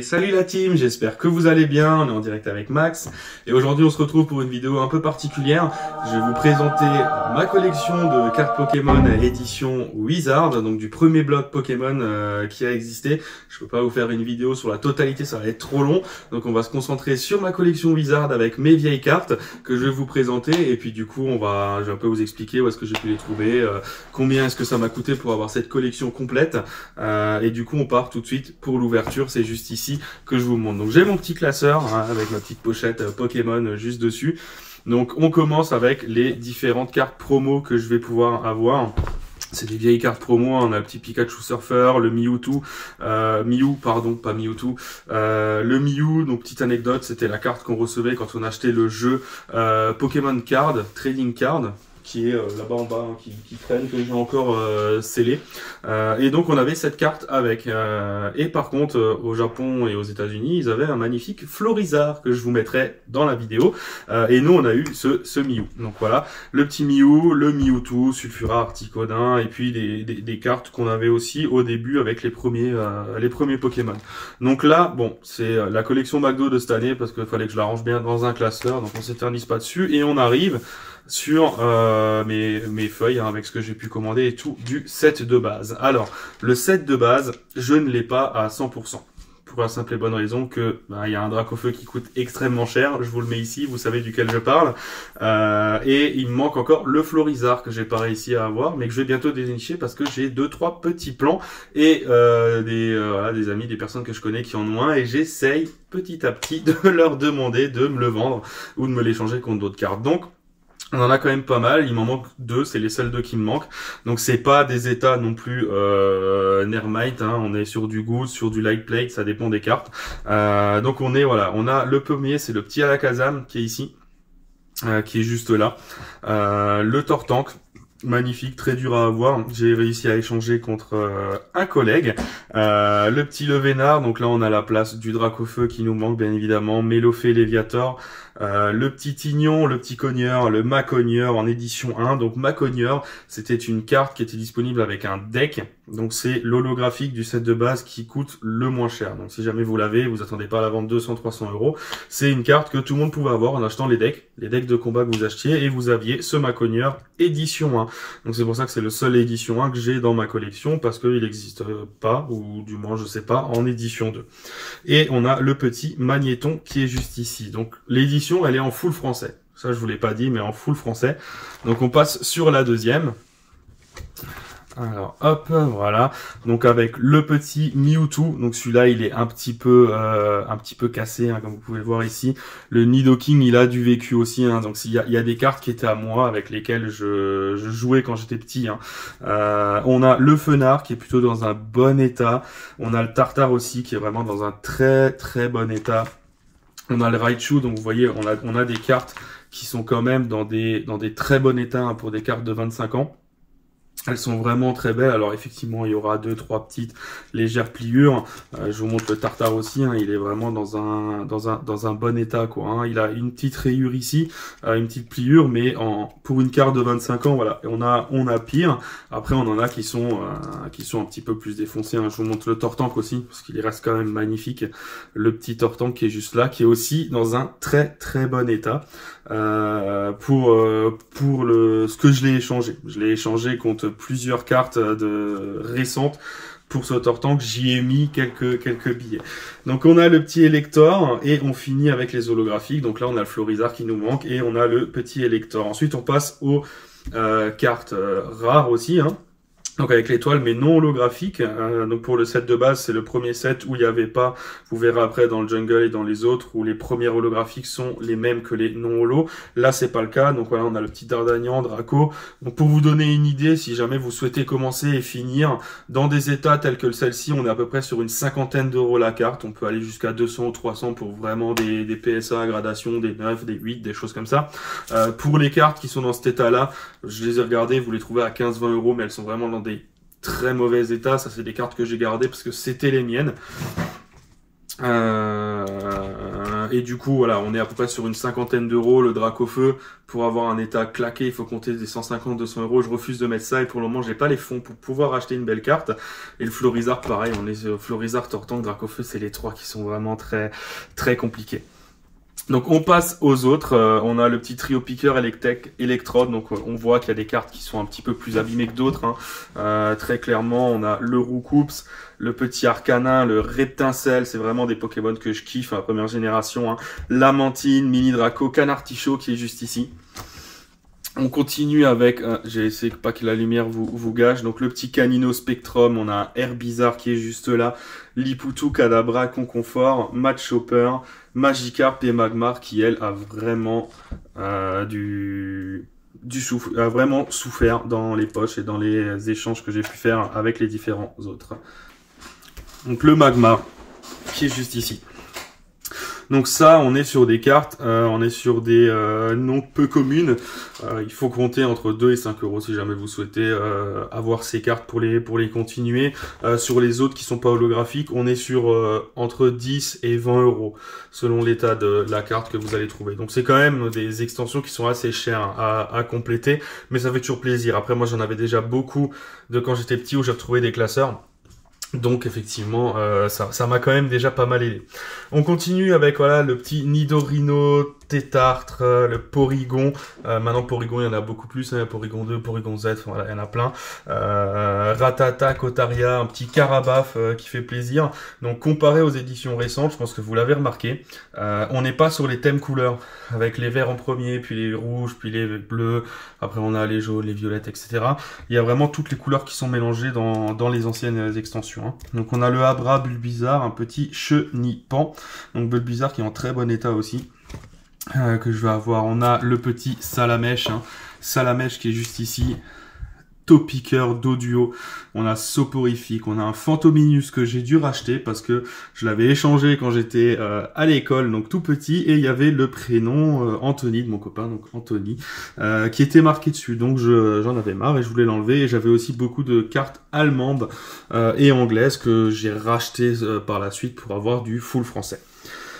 Et salut la team, j'espère que vous allez bien, on est en direct avec Max et aujourd'hui on se retrouve pour une vidéo un peu particulière. Je vais vous présenter ma collection de cartes Pokémon édition Wizard, donc du premier bloc Pokémon qui a existé. Je peux pas vous faire une vidéo sur la totalité, ça va être trop long, donc on va se concentrer sur ma collection Wizard avec mes vieilles cartes que je vais vous présenter et puis du coup je vais un peu vous expliquer où est-ce que j'ai pu les trouver, combien est-ce que ça m'a coûté pour avoir cette collection complète et du coup on part tout de suite pour l'ouverture, c'est juste ici que je vous montre. Donc j'ai mon petit classeur avec ma petite pochette Pokémon juste dessus. Donc on commence avec les différentes cartes promo que je vais pouvoir avoir. C'est des vieilles cartes promo, on a le petit Pikachu Surfer, le Mewtwo, pas Mewtwo, le Mew, donc petite anecdote, c'était la carte qu'on recevait quand on achetait le jeu Pokémon Card, Trading Card, qui est là-bas en bas, qui traîne, que j'ai encore scellé. Et donc on avait cette carte avec. Et par contre, au Japon et aux États-Unis, ils avaient un magnifique Florizard que je vous mettrai dans la vidéo. Et nous, on a eu ce Mew. Donc voilà, le petit Mew, le Mewtwo, Sulfura, Articodin, et puis des cartes qu'on avait aussi au début avec les premiers Pokémon. Donc là, bon, c'est la collection McDo de cette année parce qu'il fallait que je la range bien dans un classeur, donc on s'éternise pas dessus. Et on arrive sur mes feuilles avec ce que j'ai pu commander et tout du set de base. Alors, le set de base, je ne l'ai pas à 100%. Pour la simple et bonne raison que y a un Dracofeu qui coûte extrêmement cher. Je vous le mets ici, vous savez duquel je parle. Et il me manque encore le Florizard que j'ai pas réussi à avoir, mais que je vais bientôt dénicher parce que j'ai 2-3 petits plans et des amis, des personnes que je connais qui en ont un et j'essaye petit à petit de leur demander de me le vendre ou de me l'échanger contre d'autres cartes. Donc, on en a quand même pas mal, il m'en manque 2, c'est les seuls 2 qui me manquent. Donc c'est pas des états non plus Nermite, on est sur du Good, sur du Light Plate, ça dépend des cartes. Donc on a le premier, c'est le petit Alakazam qui est ici, qui est juste là. Le Tortank, magnifique, très dur à avoir. J'ai réussi à échanger contre un collègue. Le petit Levénard, donc là on a la place du Dracofeu qui nous manque bien évidemment. Mélofée, Léviator. Le petit Tignon, le petit Cogneur, le Macogneur en édition 1. Donc Macogneur, c'était une carte qui était disponible avec un deck. Donc c'est l'holographique du set de base qui coûte le moins cher. Donc si jamais vous l'avez, vous attendez pas à la vente 200-300 €. C'est une carte que tout le monde pouvait avoir en achetant les decks de combat que vous achetiez. Et vous aviez ce Macogneur édition 1. Donc c'est pour ça que c'est le seul édition 1 que j'ai dans ma collection parce qu'il n'existe pas, ou du moins je sais pas, en édition 2. Et on a le petit Magnéton qui est juste ici. Donc l'édition elle est en full français. Ça je vous l'ai pas dit mais en full français. Donc on passe sur la deuxième. Alors hop, voilà. Donc avec le petit Mewtwo, donc celui-là il est un petit peu cassé, comme vous pouvez le voir ici. Le Nidoking il a du vécu aussi, donc il y a des cartes qui étaient à moi avec lesquelles je jouais quand j'étais petit. On a le Fenard qui est plutôt dans un bon état. On a le Tartare aussi qui est vraiment dans un très très bon état. On a le Raichu, donc vous voyez on a des cartes qui sont quand même dans des très bons états pour des cartes de 25 ans. Elles sont vraiment très belles. Alors effectivement, il y aura 2-3 petites légères pliures. Je vous montre le Tartare aussi. Il est vraiment dans un bon état, quoi. Il a une petite rayure ici, une petite pliure, mais pour une carte de 25 ans, voilà. Et on a pire. Après, on en a qui sont un petit peu plus défoncés. Je vous montre le Tortank aussi, parce qu'il reste quand même magnifique. Le petit Tortank qui est juste là, qui est aussi dans un très très bon état. Pour ce que je l'ai échangé. Je l'ai échangé contre plusieurs cartes récentes. Pour ce Tortank, j'y ai mis quelques billets. Donc on a le petit Elector et on finit avec les holographiques. Donc là on a le Florizard qui nous manque et on a le petit Elector. Ensuite on passe aux cartes rares aussi. Donc avec l'étoile mais non holographique. Donc pour le set de base c'est le premier set où il n'y avait pas, vous verrez après dans le jungle et dans les autres où les premières holographiques sont les mêmes que les non holo. Là c'est pas le cas, donc voilà on a le petit Dardagnan, Draco. Donc pour vous donner une idée, si jamais vous souhaitez commencer et finir dans des états tels que celle-ci, on est à peu près sur une 50aine € la carte. On peut aller jusqu'à 200 ou 300 pour vraiment des PSA, gradation, des 9, des 8, des choses comme ça. Pour les cartes qui sont dans cet état-là, je les ai regardées, vous les trouvez à 15-20 € mais elles sont vraiment dans des très mauvais état. Ça c'est des cartes que j'ai gardées parce que c'était les miennes. Et du coup, voilà, on est à peu près sur une cinquantaine d'euros. Le Dracofeu, pour avoir un état claqué, il faut compter des 150-200 euros. Je refuse de mettre ça et pour le moment, j'ai pas les fonds pour pouvoir acheter une belle carte. Et le Florizard, pareil, on est Florizard, Tortank, Dracofeu, c'est les trois qui sont vraiment très, très compliqués. Donc on passe aux autres, on a le petit trio piqueur électrode, donc on voit qu'il y a des cartes qui sont un petit peu plus abîmées que d'autres, hein. Très clairement on a le Roucoups, le petit Arcanin, le Reptincelle, c'est vraiment des Pokémon que je kiffe, la première génération, hein. Lamantine, Mini Draco, Canartichaud qui est juste ici. On continue avec, j'ai essayé pas que la lumière vous gâche, donc le petit Canino Spectrum, on a un Herbizarre qui est juste là, Liputu, Kadabra, Conconfort, Matchopper, Magikarp et Magmar qui, elle, a vraiment a vraiment souffert dans les poches et dans les échanges que j'ai pu faire avec les différents autres. Donc le Magmar qui est juste ici. Donc ça, on est sur des cartes, on est sur des noms peu communes. Il faut compter entre 2 et 5 euros si jamais vous souhaitez avoir ces cartes pour les continuer. Sur les autres qui sont pas holographiques, on est sur entre 10 et 20 euros selon l'état de la carte que vous allez trouver. Donc c'est quand même des extensions qui sont assez chères à compléter, mais ça fait toujours plaisir. Après moi j'en avais déjà beaucoup de quand j'étais petit où j'ai retrouvé des classeurs. Donc effectivement, ça m'a quand même déjà pas mal aidé. On continue avec voilà le petit Nidorino, Tétartre, le Porygon. Maintenant Porygon, il y en a beaucoup plus, hein, Porygon 2, Porygon Z, voilà, il y en a plein. Ratata, Kotaria, un petit Carabaf qui fait plaisir. Donc comparé aux éditions récentes, je pense que vous l'avez remarqué, on n'est pas sur les thèmes couleurs, avec les verts en premier, puis les rouges, puis les bleus, après on a les jaunes, les violettes, etc. Il y a vraiment toutes les couleurs qui sont mélangées dans les anciennes extensions. Donc on a le Abra Bulbizarre, un petit Chenipan. Donc Bulbizarre qui est en très bon état aussi. Que je vais avoir. On a le petit Salamèche. Salamèche qui est juste ici. Topiqueur, Doduo. On a Soporifique. On a un Fantominus que j'ai dû racheter parce que je l'avais échangé quand j'étais à l'école, donc tout petit. Et il y avait le prénom Anthony de mon copain, donc Anthony, qui était marqué dessus. Donc j'en avais marre et je voulais l'enlever. Et j'avais aussi beaucoup de cartes allemandes et anglaises que j'ai racheté par la suite pour avoir du full français.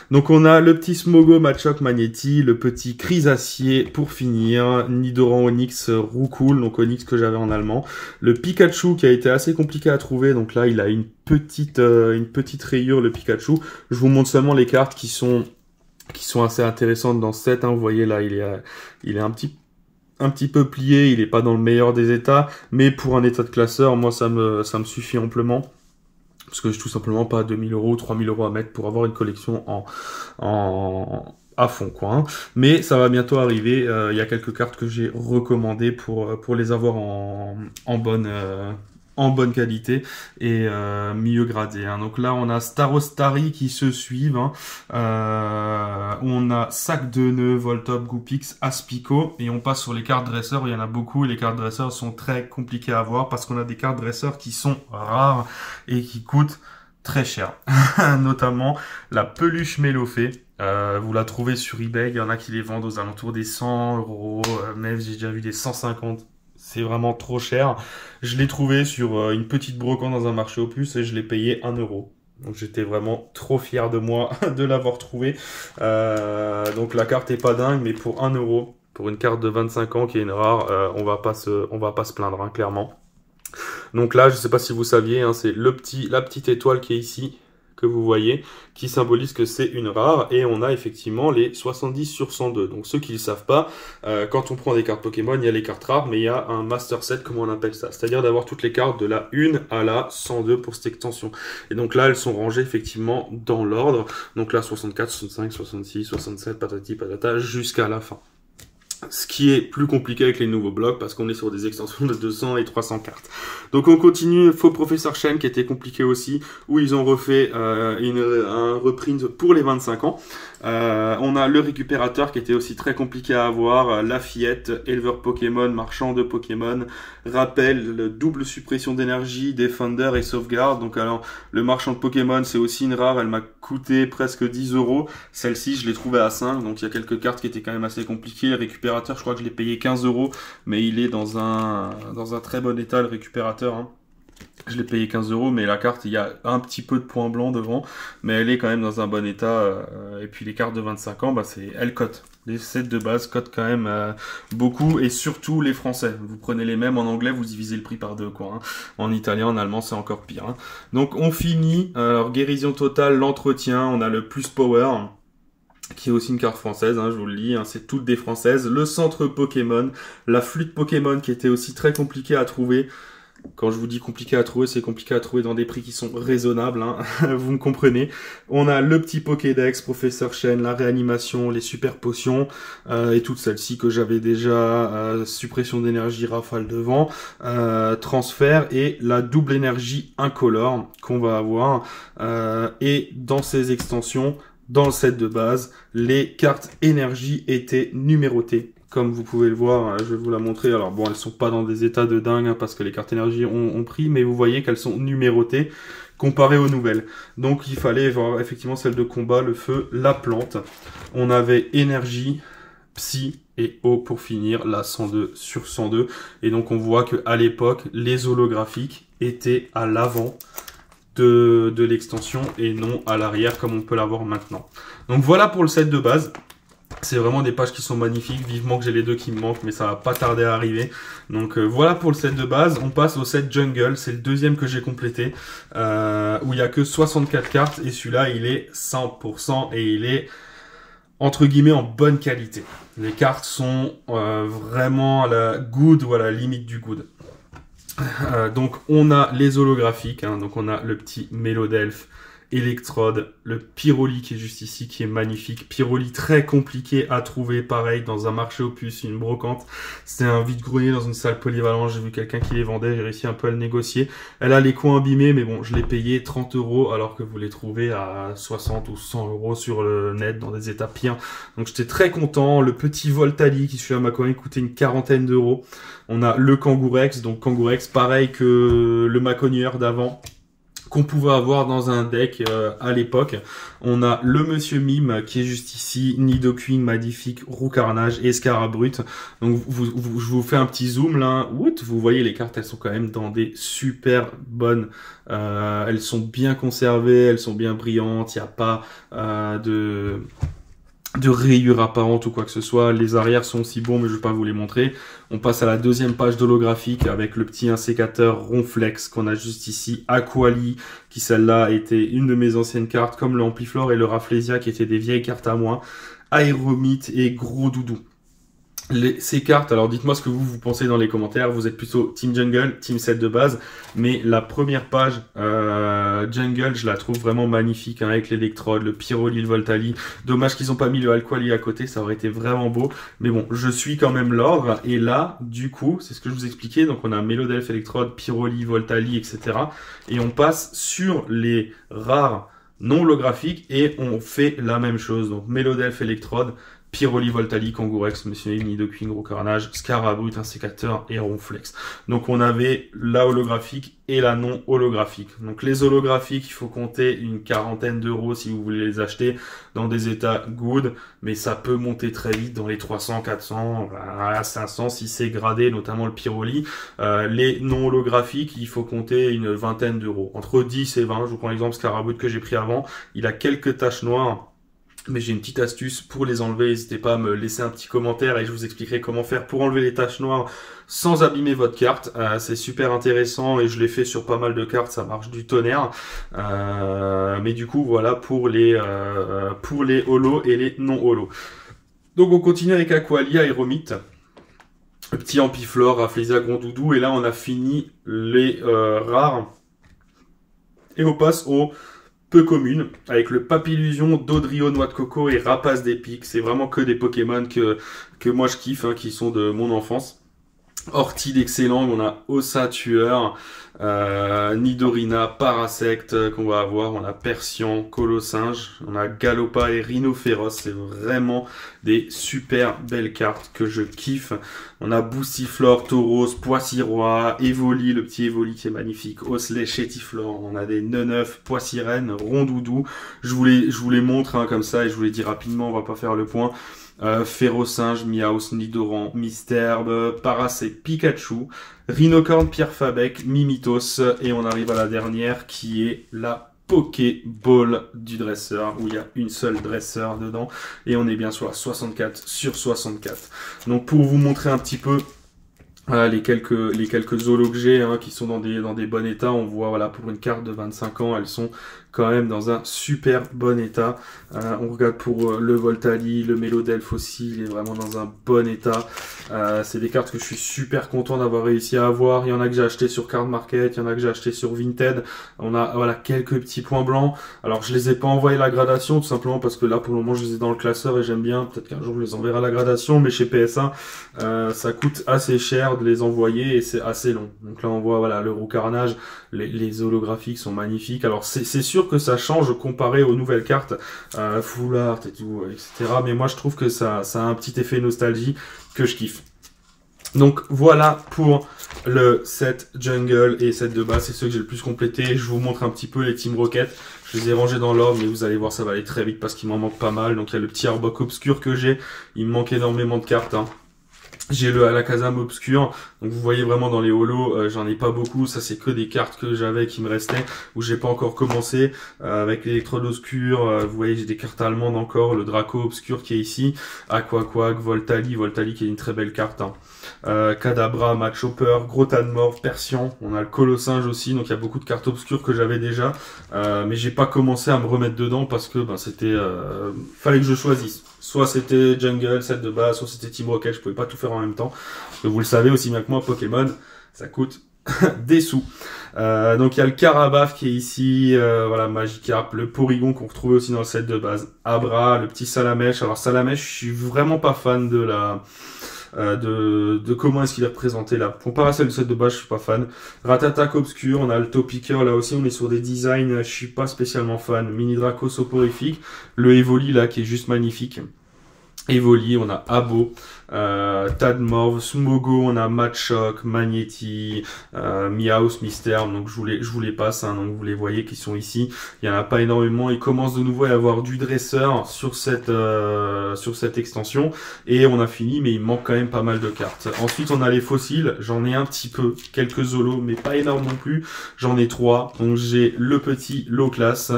Donc on a le petit Smogo Machoc Magnéti, le petit Chrysacier pour finir, Nidoran Onyx Roucoule, donc Onyx que j'avais en allemand, le Pikachu qui a été assez compliqué à trouver, donc là il a une petite rayure le Pikachu. Je vous montre seulement les cartes qui sont assez intéressantes dans ce set, hein. Vous voyez là il est un petit peu plié, il est pas dans le meilleur des états, mais pour un état de classeur, moi ça me suffit amplement. Parce que je tout simplement pas 2000 euros ou 3000 euros à mettre pour avoir une collection à fond, quoi, hein. Mais ça va bientôt arriver. Il y a quelques cartes que j'ai recommandées pour les avoir en bonne qualité et mieux gradé, hein. Donc là on a Starostari qui se suivent, hein. On a Sac de Nœuds, Voltop, Goopix, Aspico et on passe sur les cartes dresseurs. Il y en a beaucoup et les cartes dresseurs sont très compliquées à avoir parce qu'on a des cartes dresseurs qui sont rares et qui coûtent très cher. Notamment la peluche Mélophée. Vous la trouvez sur eBay, il y en a qui les vendent aux alentours des 100 euros, même j'ai déjà vu des 150. C'est vraiment trop cher. Je l'ai trouvé sur une petite brocante dans un marché aux puces et je l'ai payé 1 euro. Donc j'étais vraiment trop fier de moi de l'avoir trouvé. Donc la carte est pas dingue, mais pour 1 euro, pour une carte de 25 ans qui est une rare, on va pas se plaindre, hein, clairement. Donc là, je sais pas si vous saviez, hein, c'est la petite étoile qui est ici, que vous voyez, qui symbolise que c'est une rare, et on a effectivement les 70 sur 102. Donc ceux qui ne le savent pas, quand on prend des cartes Pokémon, il y a les cartes rares, mais il y a un Master Set, comme on appelle ça, c'est-à-dire d'avoir toutes les cartes de la 1 à la 102 pour cette extension. Et donc là, elles sont rangées effectivement dans l'ordre, donc là 64, 65, 66, 67, patati patata, jusqu'à la fin. Ce qui est plus compliqué avec les nouveaux blocs parce qu'on est sur des extensions de 200 et 300 cartes. Donc on continue, Faux Professeur Chen qui était compliqué aussi, où ils ont refait un reprint pour les 25 ans. On a le récupérateur qui était aussi très compliqué à avoir, la fillette, éleveur Pokémon, marchand de Pokémon, rappel, le double suppression d'énergie, Defender et sauvegarde. Donc alors le marchand de Pokémon c'est aussi une rare, elle m'a coûté presque 10 euros. Celle-ci je l'ai trouvée à 5, donc il y a quelques cartes qui étaient quand même assez compliquées. Le récupérateur je crois que je l'ai payé 15 euros, mais il est dans un très bon état le récupérateur, hein. Je l'ai payé 15 €, mais la carte, il y a un petit peu de points blancs devant, mais elle est quand même dans un bon état. Et puis les cartes de 25 ans, bah elles cotent. Les sets de base cotent quand même beaucoup, et surtout les français. Vous prenez les mêmes en anglais, vous divisez le prix par 2, quoi. Hein. En italien, en allemand, c'est encore pire. Hein. Donc on finit. Alors guérison totale, l'entretien, on a le plus power, qui est aussi une carte française, hein, je vous le lis, hein, c'est toutes des françaises. Le centre Pokémon, la flûte Pokémon qui était aussi très compliquée à trouver. Quand je vous dis compliqué à trouver, c'est compliqué à trouver dans des prix qui sont raisonnables, hein. Vous me comprenez. On a le petit Pokédex, Professeur Chen, la réanimation, les super potions, et toutes celles-ci que j'avais déjà, suppression d'énergie, rafale de vent, transfert, et la double énergie incolore qu'on va avoir. Et dans ces extensions, dans le set de base, les cartes énergie étaient numérotées. Comme vous pouvez le voir, je vais vous la montrer. Alors bon, elles sont pas dans des états de dingue, hein, parce que les cartes énergie ont pris, mais vous voyez qu'elles sont numérotées comparées aux nouvelles. Donc il fallait voir effectivement celle de combat, le feu, la plante. On avait énergie, psy et eau pour finir, la 102 sur 102. Et donc on voit que à l'époque, les holographiques étaient à l'avant de l'extension et non à l'arrière comme on peut l'avoir maintenant. Donc voilà pour le set de base. C'est vraiment des pages qui sont magnifiques, vivement que j'ai les deux qui me manquent, mais ça va pas tarder à arriver. Donc voilà pour le set de base. On passe au set Jungle, c'est le deuxième que j'ai complété, où il y a que 64 cartes, et celui-là il est 100% et il est entre guillemets en bonne qualité. Les cartes sont vraiment à la good ou à la limite du good. Donc on a les holographiques, hein, donc on a le petit Mélodelphe, Electrode, le Pyroli qui est juste ici, qui est magnifique. Pyroli très compliqué à trouver, pareil, dans un marché aux puces, une brocante. C'est un vide-grenier dans une salle polyvalente, j'ai vu quelqu'un qui les vendait, j'ai réussi un peu à le négocier. Elle a les coins abîmés, mais bon, je l'ai payé 30 €, alors que vous les trouvez à 60 ou 100 € sur le net, dans des états pires. Donc j'étais très content. Le petit Voltali, qui celui-là m'a quand même coûté une quarantaine d'euros. On a le Kangourex, donc Kangourex, pareil que le Maconieur d'avant, qu'on pouvait avoir dans un deck à l'époque. On a le Monsieur Mime qui est juste ici, Nidoqueen, Magnifique, Roucarnage et Scarabrut. Donc je vous fais un petit zoom là. Vous voyez les cartes, elles sont quand même dans des super bonnes. Elles sont bien conservées, elles sont bien brillantes. Il n'y a pas de rayures apparentes ou quoi que ce soit. Les arrières sont aussi bons, mais je vais pas vous les montrer. On passe à la deuxième page d'holographique avec le petit insécateur Ronflex qu'on a juste ici. Aquali, qui celle-là était une de mes anciennes cartes, comme le Ampliflore et le Rafflesia qui étaient des vieilles cartes à moi. Aéromite et Gros Doudou. Ces cartes, alors dites-moi ce que vous pensez dans les commentaires. Vous êtes plutôt Team Jungle, Team set de base, mais la première page Jungle, je la trouve vraiment magnifique, hein, avec l'électrode, le Pyroli, le Voltali. Dommage qu'ils n'ont pas mis le Alquali à côté, ça aurait été vraiment beau. Mais bon, je suis quand même l'ordre. Et là, du coup, c'est ce que je vous expliquais. Donc on a Mélodelphe, électrode, Pyroli, Voltali, etc. Et on passe sur les rares non holographiques et on fait la même chose. Donc Mélodelphe, électrode, Pyroli, Voltali, Kangourex, Monsieur Nidoqueen, Gros Carnage, Scarabrut, Insécateur et Ronflex. Donc on avait la holographique et la non holographique. Donc les holographiques, il faut compter une quarantaine d'euros si vous voulez les acheter dans des états good, mais ça peut monter très vite dans les 300, 400, 500 si c'est gradé, notamment le Pyroli. Les non holographiques, il faut compter une vingtaine d'euros. Entre 10 et 20, je vous prends l'exemple Scarabrut que j'ai pris avant, il a quelques taches noires. Mais j'ai une petite astuce pour les enlever, n'hésitez pas à me laisser un petit commentaire et je vous expliquerai comment faire pour enlever les taches noires sans abîmer votre carte. C'est super intéressant et je l'ai fait sur pas mal de cartes, ça marche du tonnerre. Mais du coup voilà pour les holos et les non holos. Donc on continue avec Aquali, Aéromite, le petit Ampiflore, Rafflesia, Gros Doudou, et là on a fini les rares. Et on passe au peu commune, avec le Papillusion, Dodrio, Noix de Coco et Rapace d'Épique. C'est vraiment que des Pokémon que moi je kiffe, hein, qui sont de mon enfance. Ortide excellent, on a Ossa Tueur, Nidorina, Parasect qu'on va avoir, on a Persian, Colossinge, on a Galopa et Rhinophéros, c'est vraiment des super belles cartes que je kiffe. On a Boussiflore, Tauros, Poissy-Roi, Evoli, le petit Evoli qui est magnifique, Osley, Chétiflore, on a des Neneuf, Poissy-Reine, Rondoudou. Je vous les montre, hein, comme ça, et je vous les dis rapidement, on va pas faire le point. Ferrosinge, Miaus, Nidoran, Misterbe, Parasect, Pikachu, Rhinocorn, Pierre Fabec, Mimitos, et on arrive à la dernière qui est la Pokéball du dresseur, où il y a une seule dresseur dedans, et on est bien sur la 64 sur 64. Donc pour vous montrer un petit peu les quelques zolos que j'ai qui sont dans des bons états, on voit voilà pour une carte de 25 ans, elles sont quand même dans un super bon état. On regarde pour le Voltali, le Mélodelph aussi, il est vraiment dans un bon état. C'est des cartes que je suis super content d'avoir réussi à avoir. Il y en a que j'ai acheté sur Card Market, il y en a que j'ai acheté sur Vinted. On a voilà quelques petits points blancs. Alors je les ai pas envoyés à la gradation tout simplement parce que là pour le moment je les ai dans le classeur et j'aime bien. Peut-être qu'un jour je les enverrai à la gradation, mais chez PSA ça coûte assez cher de les envoyer et c'est assez long. Donc là on voit voilà le Roux Carnage, les holographiques sont magnifiques. Alors c'est sûr que ça change comparé aux nouvelles cartes Full Art et tout, etc. Mais moi je trouve que ça a un petit effet nostalgie que je kiffe. Donc voilà pour le set Jungle et set de base, c'est ceux que j'ai le plus complété. Je vous montre un petit peu les Team Rocket. Je les ai rangés dans l'ordre, mais vous allez voir, ça va aller très vite parce qu'il m'en manque pas mal. Donc il y a le petit Arbok Obscur que j'ai, il me manque énormément de cartes. J'ai le Alakazam Obscur, donc vous voyez vraiment dans les holos, j'en ai pas beaucoup, ça c'est que des cartes que j'avais qui me restaient, où j'ai pas encore commencé, avec l'Electrode Obscur, vous voyez j'ai des cartes allemandes encore, le Draco Obscur qui est ici, Aquaquack, Voltali qui est une très belle carte, Kadabra, Machopper, Grotadmorph, Persian, on a le Colossinge aussi, donc il y a beaucoup de cartes obscures que j'avais déjà, mais j'ai pas commencé à me remettre dedans parce que c'était, fallait que je choisisse. Soit c'était Jungle, set de base, soit c'était Team Rocket, je pouvais pas tout faire en même temps. Parce que vous le savez aussi bien que moi, Pokémon, ça coûte des sous. Donc il y a le Karabaf qui est ici, voilà, Magikarp, le Porygon qu'on retrouvait aussi dans le set de base, Abra, le petit Salamèche. Alors Salamèche, je suis vraiment pas fan de la... de comment est-ce qu'il est représenté là. Comparé à celle du set de base, je suis pas fan. Ratatak Obscur, on a le Topiqueur là aussi, on est sur des designs, je suis pas spécialement fan. Mini Draco Soporifique, le Evoli là qui est juste magnifique. Evoli, on a Abo, Tadmorph, Smogo, on a Machoke, Magnéti, Miaus, Misterbe, donc je vous les passe, donc vous les voyez qui sont ici. Il n'y en a pas énormément, il commence de nouveau à y avoir du dresseur sur cette extension, et on a fini, mais il manque quand même pas mal de cartes. Ensuite on a les fossiles, j'en ai un petit peu, quelques zolos, mais pas énorme non plus, j'en ai 3, donc j'ai le petit low class,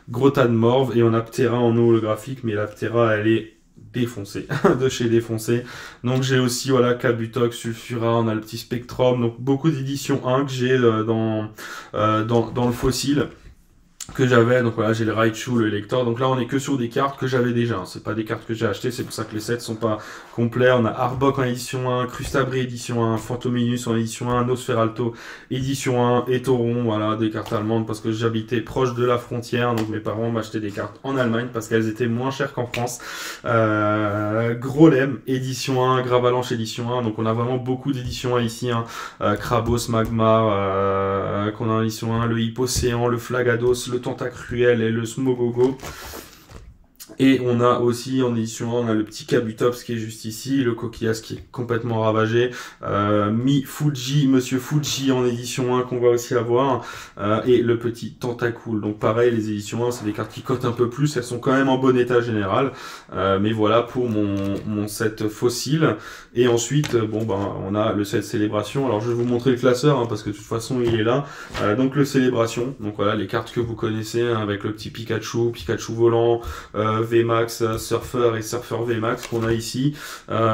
Grotadmorph, et on a Ptera en holographique, mais la Ptera elle est défoncé, de chez défoncé. Donc j'ai aussi voilà Kabutox, Sulfura, on a le petit Spectrum, donc beaucoup d'éditions 1 que j'ai dans le fossile que j'avais, donc voilà j'ai le Raichu, le Elector, donc là on est que sur des cartes que j'avais déjà, c'est pas des cartes que j'ai achetées, c'est pour ça que les sets sont pas complets. On a Arbok en édition 1, Crustabri édition 1, Phantominus en édition 1, Nosferalto édition 1, et Tauron, voilà des cartes allemandes parce que j'habitais proche de la frontière, donc mes parents m'achetaient des cartes en Allemagne parce qu'elles étaient moins chères qu'en France. Grolem édition 1, Gravalanche édition 1, donc on a vraiment beaucoup d'éditions 1 ici, Krabos, Magmar, qu'on a en édition 1, le Hippocéan, le Flagados, le Tentacruel et le Smogogo. Et on a aussi en édition 1, on a le petit Kabutops qui est juste ici, le Coquillas qui est complètement ravagé, Monsieur Fuji en édition 1 qu'on va aussi avoir, et le petit Tentacool. Donc pareil, les éditions 1, c'est des cartes qui cotent un peu plus, elles sont quand même en bon état général, mais voilà pour mon set fossile. Et ensuite, on a le set Célébration. Alors je vais vous montrer le classeur, parce que de toute façon il est là. Donc le Célébration, donc voilà les cartes que vous connaissez, avec le petit Pikachu, Pikachu volant, VMAX, Surfer et Surfer VMAX qu'on a ici,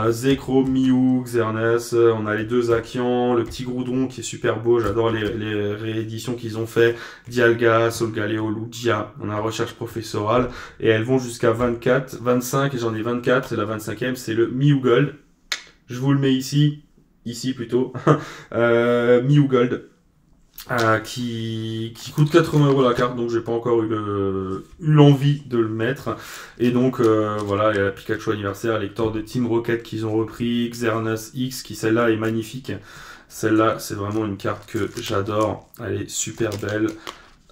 Zekrom, Mew, Xerneas, on a les deux Zacian, le petit Groudon qui est super beau, j'adore les rééditions qu'ils ont fait, Dialga, Solgaleo, Lugia, on a Recherche Professorale, et elles vont jusqu'à 24, 25, et j'en ai 24, et la 25e c'est le Mew Gold, je vous le mets ici plutôt, Mew Gold. Qui coûte 80 € la carte, donc j'ai pas encore eu l'envie de le mettre. Et donc voilà, il y a la Pikachu anniversaire, Lector de Team Rocket qu'ils ont repris, Xerneas X qui celle-là est magnifique. Celle-là c'est vraiment une carte que j'adore, elle est super belle.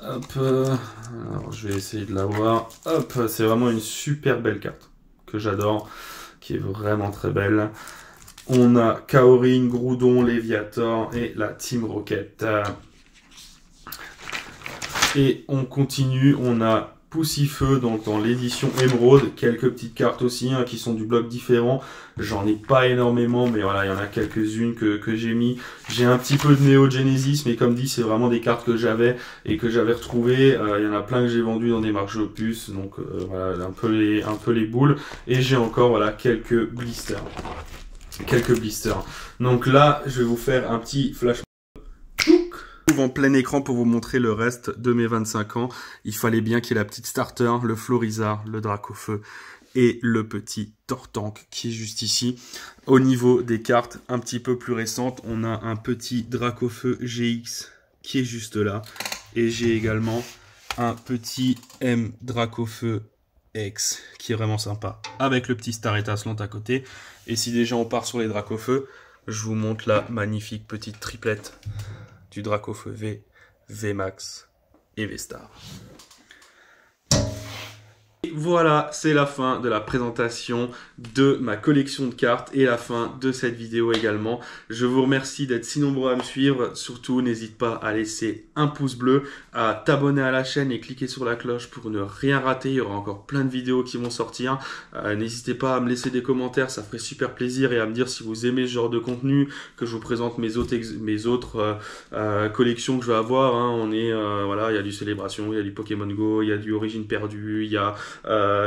Hop, alors je vais essayer de la voir. Hop, c'est vraiment une super belle carte que j'adore, qui est vraiment très belle. On a Kaorin, Groudon, Léviator et la Team Rocket. Et on continue, on a Poussifeu, donc dans l'édition Émeraude, quelques petites cartes aussi hein, qui sont du bloc différent. J'en ai pas énormément, mais voilà, il y en a quelques-unes que j'ai mis. J'ai un petit peu de Neo Genesis, mais comme dit, c'est vraiment des cartes que j'avais et que j'avais retrouvées. Il y en a plein que j'ai vendu dans des marchés aux puces, donc voilà, un peu les boules. Et j'ai encore voilà quelques blisters. Donc là, je vais vous faire un petit flash en plein écran pour vous montrer le reste de mes 25 ans. Il fallait bien qu'il y ait la petite starter, le Florizard, le Dracofeu et le petit Tortank qui est juste ici. Au niveau des cartes un petit peu plus récentes, on a un petit Dracofeu GX qui est juste là. Et j'ai également un petit M Dracofeu X qui est vraiment sympa avec le petit Star Étincelant à côté. Et si déjà on part sur les Dracofeu, je vous montre la magnifique petite triplette du Dracofeu V, VMAX et V-Star. Voilà, c'est la fin de la présentation de ma collection de cartes et la fin de cette vidéo également. Je vous remercie d'être si nombreux à me suivre. Surtout, n'hésite pas à laisser un pouce bleu, à t'abonner à la chaîne et cliquer sur la cloche pour ne rien rater. Il y aura encore plein de vidéos qui vont sortir. N'hésitez pas à me laisser des commentaires, ça ferait super plaisir, et à me dire si vous aimez ce genre de contenu, que je vous présente mes autres collections que je vais avoir. Hein. Voilà, il y a du Célébration, il y a du Pokémon Go, il y a du Origine Perdue, il y a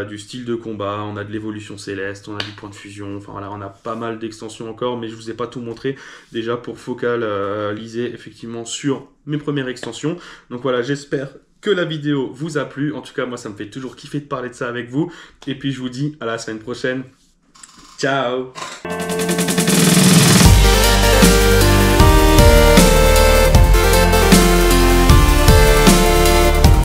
du style de combat, on a de l'évolution céleste, on a du point de fusion, enfin voilà, on a pas mal d'extensions encore, mais je vous ai pas tout montré déjà pour focaliser effectivement sur mes premières extensions. Donc voilà, j'espère que la vidéo vous a plu. En tout cas, moi ça me fait toujours kiffer de parler de ça avec vous, et puis je vous dis à la semaine prochaine. Ciao.